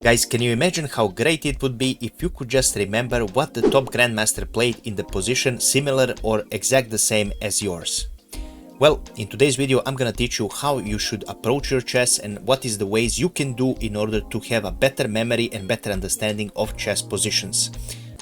Guys, can you imagine how great it would be if you could just remember what the top grandmaster played in the position similar or exact the same as yours? Well, in today's video I'm gonna teach you how you should approach your chess and what is the ways you can do in order to have a better memory and better understanding of chess positions.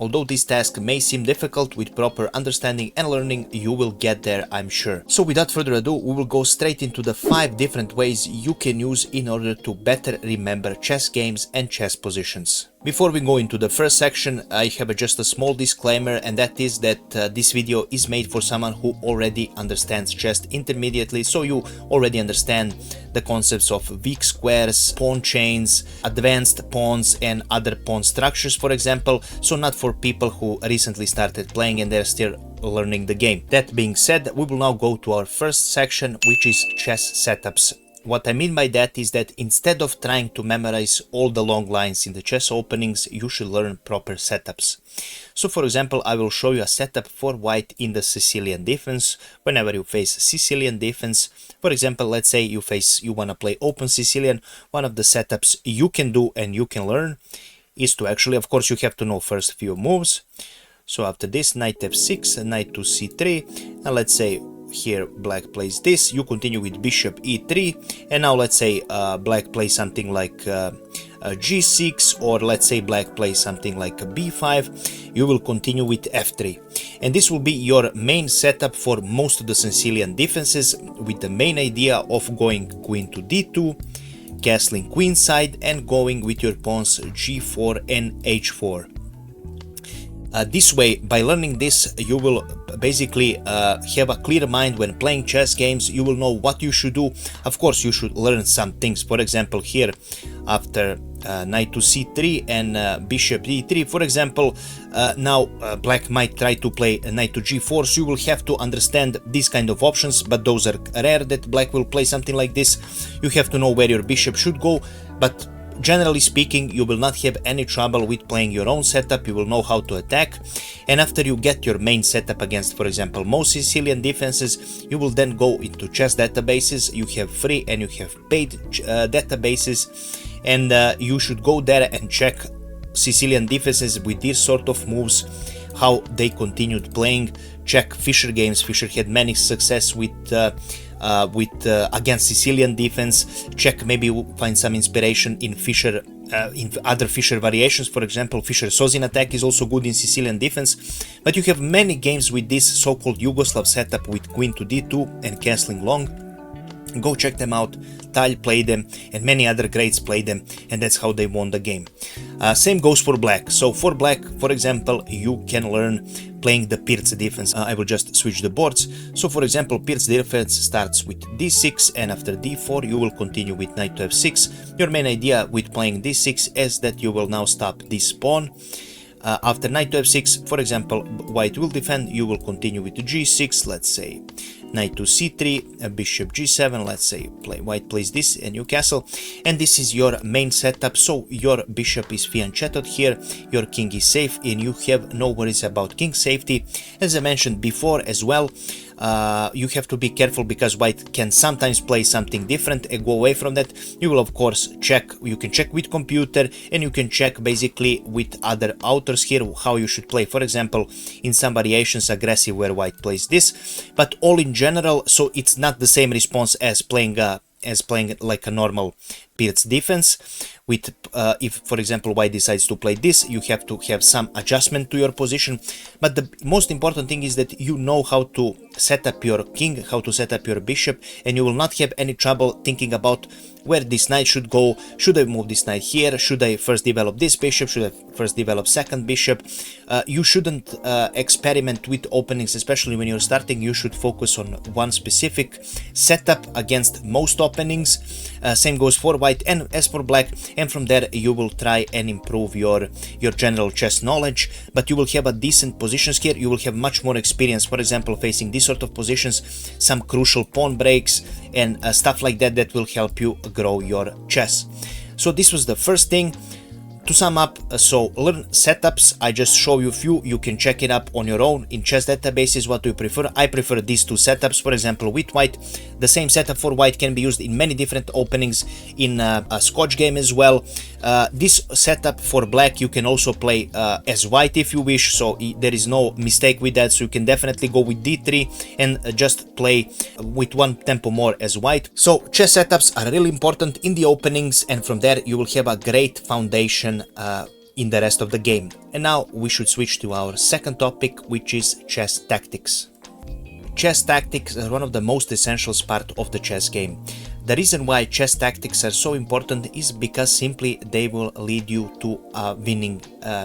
Although this task may seem difficult, with proper understanding and learning you will get there, I'm sure. So without further ado, we will go straight into the 5 different ways you can use in order to better remember chess games and chess positions. Before we go into the first section, I have just a small disclaimer, and that is that this video is made for someone who already understands chess intermediately, so you already understand the concepts of weak squares, pawn chains, advanced pawns and other pawn structures, for example, so not for people who recently started playing and they're still learning the game. That being said, we will now go to our first section, which is chess setups. What I mean by that is that instead of trying to memorize all the long lines in the chess openings, you should learn proper setups. So for example, I will show you a setup for white in the Sicilian defense. Whenever you face Sicilian defense, for example, let's say you want to play open Sicilian, one of the setups you can do and you can learn is to actually, of course, you have to know first few moves. So after this, knight f6, knight to c3, and let's say here black plays this, you continue with bishop e3, and now let's say black plays something like g6, or let's say black plays something like b5, you will continue with f3. And this will be your main setup for most of the Sicilian defenses, with the main idea of going queen to d2, castling queenside, and going with your pawns g4 and h4. This way, by learning this, you will basically have a clear mind when playing chess games. You will know what you should do. Of course, you should learn some things. For example, here after knight to c3 and bishop d3, for example, now black might try to play knight to g4, so you will have to understand these kind of options, but those are rare that black will play something like this. You have to know where your bishop should go, but generally speaking, you will not have any trouble with playing your own setup. You will know how to attack, and after you get your main setup against, for example, most Sicilian defenses, you will then go into chess databases. You have free and you have paid databases, and you should go there and check Sicilian defenses with these sort of moves, how they continued playing. Check Fischer games. Fischer had many success with against Sicilian defense. Check, maybe find some inspiration in Fischer, in other Fischer variations. For example, Fischer-Sozin attack is also good in Sicilian defense. But you have many games with this so-called Yugoslav setup with queen to d2 and castling long. Go check them out. Tal played them and many other greats played them, and that's how they won the game. Same goes for black. So for black, for example, you can learn playing the Pirc defense. I will just switch the boards. So for example, Pirc defense starts with d6, and after d4 you will continue with knight to f6. Your main idea with playing d6 is that you will now stop this pawn. After knight to f6, for example, white will defend, you will continue with g6, let's say knight to c3, bishop g7, let's say white plays this and you castle, and this is your main setup. So your bishop is fianchettoed here, your king is safe, and you have no worries about king safety. As I mentioned before as well, you have to be careful because white can sometimes play something different and go away from that. You will of course check, you can check with computer, and you can check basically with other authors here how you should play. For example, in some variations aggressive where white plays this, but all in general, so it's not the same response as playing like a normal Pirc defense. With if for example white decides to play this, you have to have some adjustment to your position, but the most important thing is that you know how to set up your king, how to set up your bishop, and you will not have any trouble thinking about where this knight should go. Should I move this knight here? Should I first develop this bishop? Should I first develop second bishop? You shouldn't experiment with openings, especially when you're starting. You should focus on one specific setup against most openings. Same goes for white and as for black, and from there you will try and improve your general chess knowledge, but you will have a decent positions here. You will have much more experience, for example, facing these sort of positions, some crucial pawn breaks and stuff like that, that will help you grow your chess. So this was the first thing. To sum up, so learn setups. I just show you a few. You can check it up on your own in chess databases. What do you prefer? I prefer these two setups. For example, with white, the same setup for white can be used in many different openings in a Scotch game as well. This setup for black you can also play as white if you wish, so there is no mistake with that. So you can definitely go with d3 and just play with one tempo more as white. So chess setups are really important in the openings, and from there you will have a great foundation in the rest of the game. And now we should switch to our second topic, which is chess tactics. Chess tactics are one of the most essential parts of the chess game. The reason why chess tactics are so important is because simply they will lead you to a winning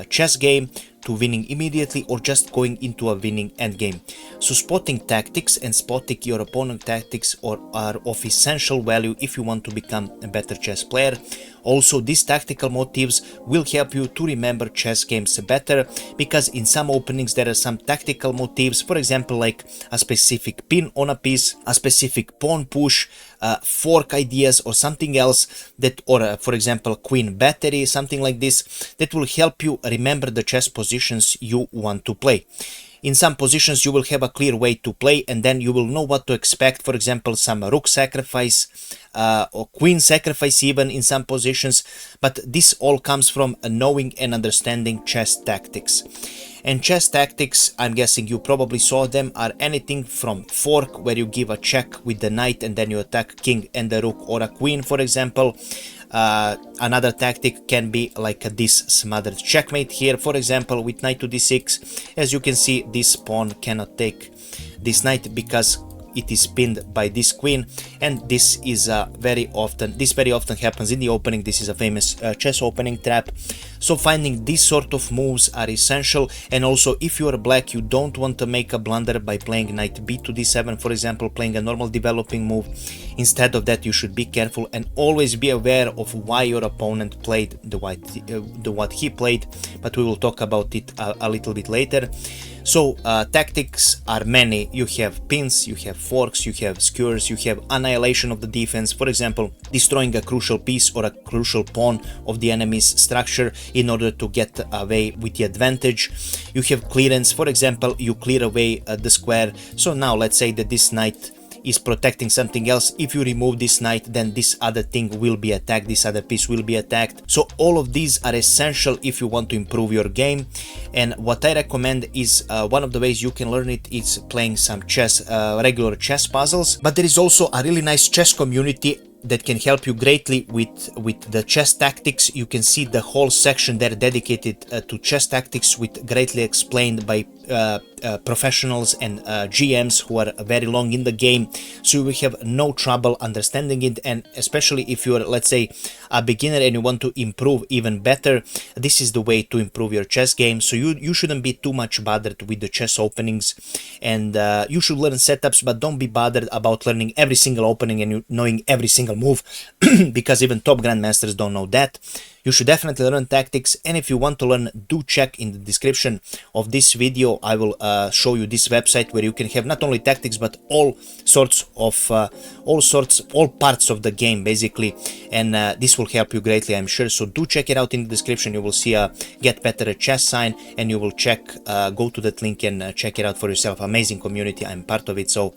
chess game, to winning immediately, or just going into a winning endgame. So spotting tactics and spotting your opponent tactics are of essential value if you want to become a better chess player. Also, these tactical motives will help you to remember chess games better, because in some openings there are some tactical motives, for example like a specific pin on a piece, a specific pawn push, fork ideas or something else, that, or for example queen battery, something like this, that will help you remember the chess positions you want to play. In some positions you will have a clear way to play, and then you will know what to expect. For example, some rook sacrifice or queen sacrifice even in some positions, but this all comes from knowing and understanding chess tactics. And chess tactics, I'm guessing you probably saw them, are anything from fork, where you give a check with the knight and then you attack king and the rook, or a queen, for example. Another tactic can be like this smothered checkmate here, for example with knight to d6. As you can see, this pawn cannot take this knight because it is pinned by this queen, and this is very often happens in the opening. This is a famous chess opening trap. So finding these sort of moves are essential. And also, if you are black, you don't want to make a blunder by playing knight b to d7, for example, playing a normal developing move. Instead of that, you should be careful and always be aware of why your opponent played what he played, but we will talk about it a little bit later. So tactics are many. You have pins, you have forks, you have skewers, you have annihilation of the defense, for example destroying a crucial piece or a crucial pawn of the enemy's structure in order to get away with the advantage. You have clearance, for example you clear away the square. So now let's say that this knight is protecting something else. If you remove this knight, then this other thing will be attacked, this other piece will be attacked. So all of these are essential if you want to improve your game. And what I recommend is one of the ways you can learn it is playing some chess, regular chess puzzles. But there is also a really nice chess community that can help you greatly with the chess tactics. You can see the whole section there dedicated to chess tactics, with greatly explained by professionals and GMs who are very long in the game, so you will have no trouble understanding it. And especially if you are, let's say, a beginner and you want to improve even better, this is the way to improve your chess game. So you shouldn't be too much bothered with the chess openings, and you should learn setups, but don't be bothered about learning every single opening and knowing every single move because even top grandmasters don't know that. You should definitely learn tactics, and if you want to learn, do check in the description of this video. I will show you this website where you can have not only tactics but all parts of the game basically, and this will help you greatly, I'm sure. So do check it out in the description. You will see a Get Better at Chess sign, and you will go to that link and check it out for yourself. Amazing community, I'm part of it, so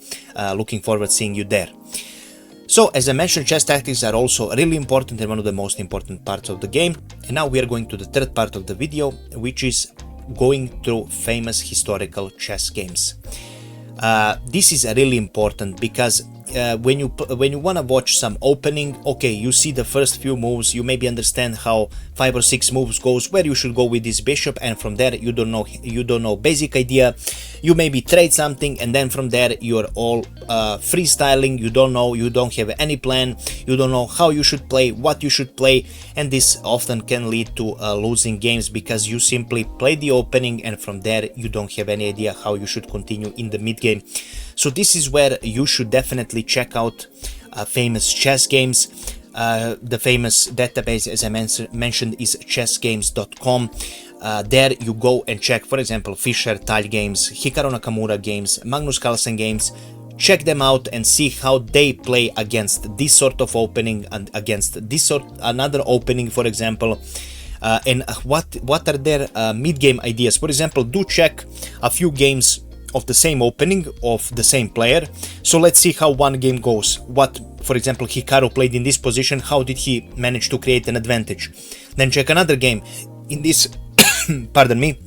looking forward to seeing you there. So, as I mentioned, chess tactics are also really important and one of the most important parts of the game. And now we are going to the third part of the video, which is going through famous historical chess games. This is really important because when you want to watch some opening, okay, you see the first few moves, you maybe understand how 5 or 6 moves goes, where you should go with this bishop, and from there you don't know basic idea. You maybe trade something, and then from there you're all freestyling. You don't have any plan, you don't know how you should play, what you should play, and this often can lead to losing games because you simply play the opening and from there you don't have any idea how you should continue in the mid game. So this is where you should definitely check out famous chess games. The famous database, as I mentioned, is chessgames.com. There you go and check, for example, Fischer Tal games, Hikaru Nakamura games, Magnus Carlsen games. Check them out and see how they play against this sort of opening and against another opening, for example. And what are their mid-game ideas. For example, do check a few games of the same opening of the same player. So let's see how one game goes, what for example, Hikaru played in this position, how did he manage to create an advantage? Then check another game. In this, pardon me,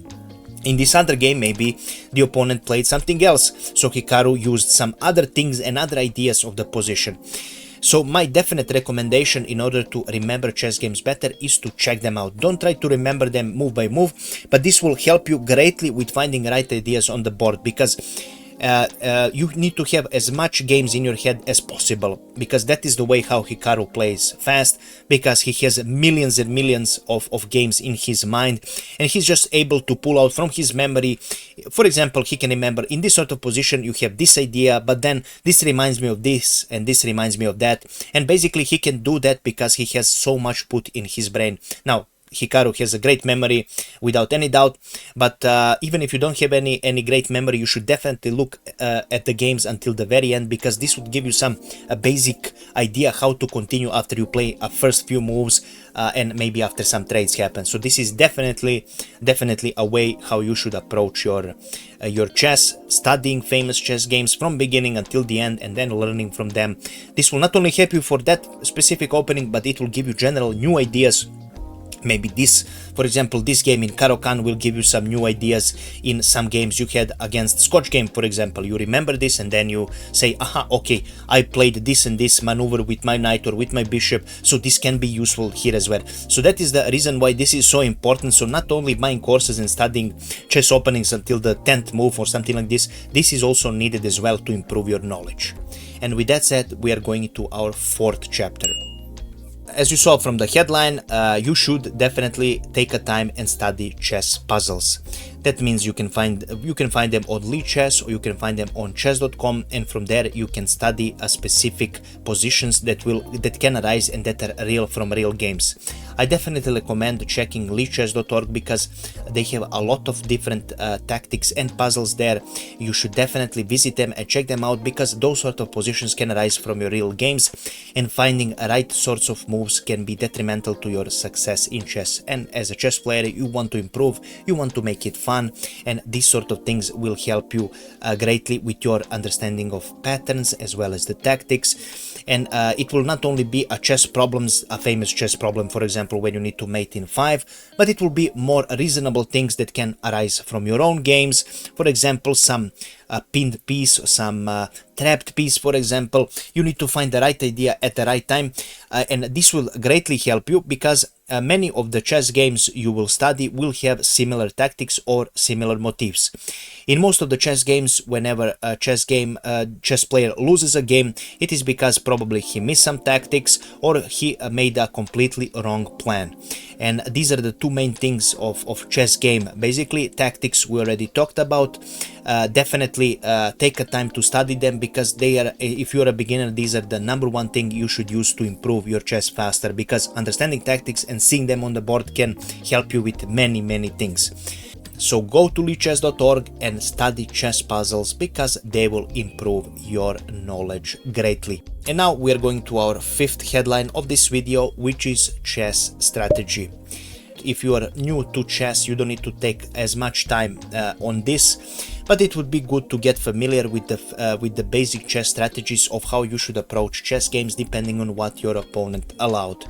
in this other game, maybe the opponent played something else, so Hikaru used some other things and other ideas of the position. So my definite recommendation in order to remember chess games better is to check them out. Don't try to remember them move by move, but this will help you greatly with finding right ideas on the board, because you need to have as much games in your head as possible, because that is the way how Hikaru plays fast, because he has millions and millions of games in his mind, and he's just able to pull out from his memory. For example, he can remember in this sort of position you have this idea, but then this reminds me of this and this reminds me of that, and basically he can do that because he has so much put in his brain. Now Hikaru has a great memory without any doubt, but even if you don't have any great memory, you should definitely look at the games until the very end, because this would give you a basic idea how to continue after you play a first few moves and maybe after some trades happen. So this is definitely a way how you should approach your chess, studying famous chess games from beginning until the end and then learning from them. This will not only help you for that specific opening, but it will give you general new ideas. Maybe this, for example, this game in Caro-Kann will give you some new ideas in some games you had against Scotch game, for example. You remember this and then you say, aha, okay, I played this and this maneuver with my knight or with my bishop, so this can be useful here as well. So that is the reason why this is so important. So not only buying courses and studying chess openings until the 10th move or something like this, this is also needed as well to improve your knowledge. And with that said, we are going to our 4th chapter. As you saw from the headline, you should definitely take a time and study chess puzzles. That means you can find them on Lichess, or you can find them on chess.com, and from there you can study a specific positions that can arise and that are real from real games. I definitely recommend checking lichess.org because they have a lot of different tactics and puzzles there. You should definitely visit them and check them out, because those sort of positions can arise from your real games, and finding right sorts of moves can be detrimental to your success in chess. And as a chess player, you want to improve, you want to make it fun, and these sort of things will help you greatly with your understanding of patterns as well as the tactics. And it will not only be a famous chess problem, for example, when you need to mate in 5, but it will be more reasonable things that can arise from your own games. For example, some pinned piece, some trapped piece, for example. You need to find the right idea at the right time, and this will greatly help you, because many of the chess games you will study will have similar tactics or similar motifs. In most of the chess games, whenever a chess player loses a game, it is because probably he missed some tactics or he made a completely wrong plan. And these are the two main things of chess game. Basically, tactics we already talked about. Definitely take a time to study them, because they are, if you're a beginner, these are the #1 thing you should use to improve your chess faster, because understanding tactics and seeing them on the board can help you with many things. So go to lichess.org and study chess puzzles, because they will improve your knowledge greatly. And now we are going to our 5th headline of this video, which is chess strategy. If you are new to chess, you don't need to take as much time on this, but it would be good to get familiar with the basic chess strategies of how you should approach chess games depending on what your opponent allowed.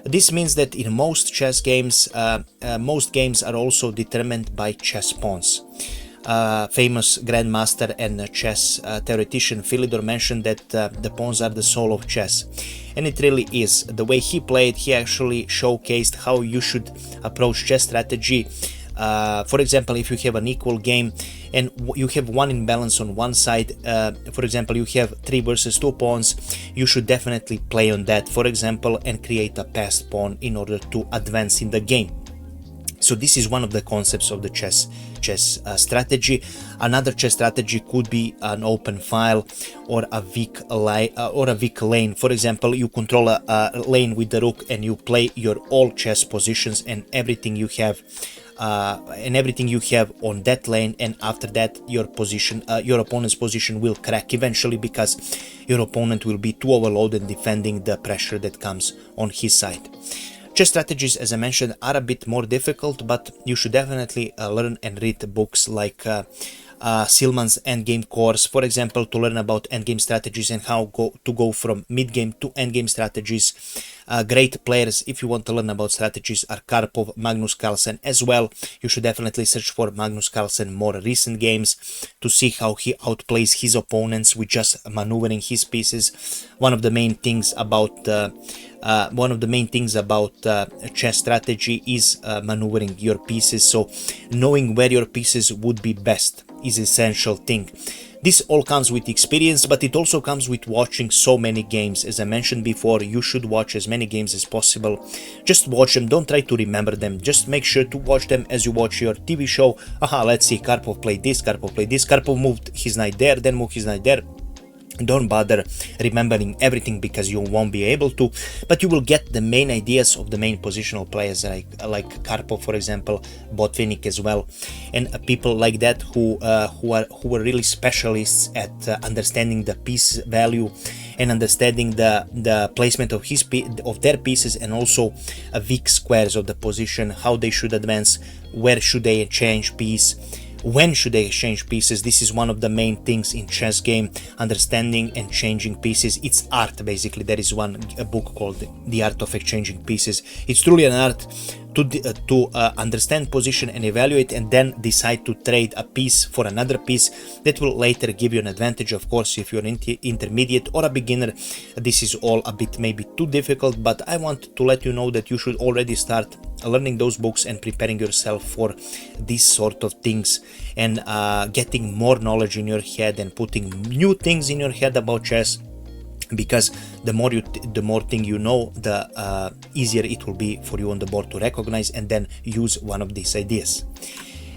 This means that in most chess games, most games are also determined by chess pawns. Famous grandmaster and chess theoretician Philidor mentioned that the pawns are the soul of chess, and it really is. The way he played, he actually showcased how you should approach chess strategy. For example, if you have an equal game and you have one imbalance on one side, for example, you have 3 versus 2 pawns, you should definitely play on that, for example, and create a passed pawn in order to advance in the game. So this is one of the concepts of the chess strategy. Another chess strategy could be an open file or a weak lane. For example, you control a lane with the rook and you play your all chess positions and everything you have on that lane, and after that your opponent's position will crack eventually, because your opponent will be too overloaded defending the pressure that comes on his side. Chess strategies, as I mentioned, are a bit more difficult, but you should definitely learn and read books like Silman's Endgame course, for example, to learn about endgame strategies and how to go from mid-game to endgame strategies. Great players, if you want to learn about strategies, are Karpov, Magnus Carlsen as well. You should definitely search for Magnus Carlsen more recent games to see how he outplays his opponents with just maneuvering his pieces. One of the main things about chess strategy is maneuvering your pieces, so knowing where your pieces would be best is essential thing. This all comes with experience, but it also comes with watching so many games. As I mentioned before, you should watch as many games as possible. Just watch them, don't try to remember them. Just make sure to watch them as you watch your TV show. Aha, let's see, Karpov played this, Karpov played this, Karpov moved his knight there, then moved his knight there. Don't bother remembering everything because you won't be able to, but you will get the main ideas of the main positional players like Karpov, for example, Botvinnik as well, and people like that who were really specialists at understanding the piece value and understanding the placement of their pieces, and also weak squares of the position, how they should advance, where should they change piece, when should they exchange pieces. This is one of the main things in chess game, understanding and changing pieces. It's art, basically. There is a book called The Art of Exchanging Pieces. It's truly an art to understand position and evaluate, and then decide to trade a piece for another piece that will later give you an advantage. Of course, if you're intermediate or a beginner, this is all a bit maybe too difficult, but I want to let you know that you should already start learning those books and preparing yourself for these sort of things, and getting more knowledge in your head and putting new things in your head about chess, because the more thing you know, the easier it will be for you on the board to recognize and then use one of these ideas.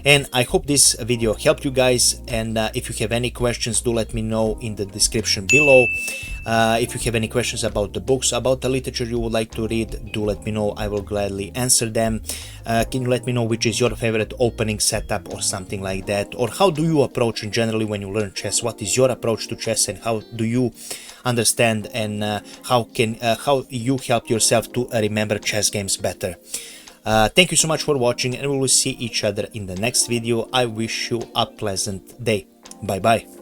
And I hope this video helped you guys, and if you have any questions, do let me know in the description below. If you have any questions about the books, about the literature you would like to read, do let me know. I will gladly answer them. Can you let me know which is your favorite opening setup or something like that, or how do you approach in generally when you learn chess? What is your approach to chess, and how do you understand, and how you help yourself to remember chess games better? Thank you so much for watching, and we will see each other in the next video. I wish you a pleasant day. Bye bye.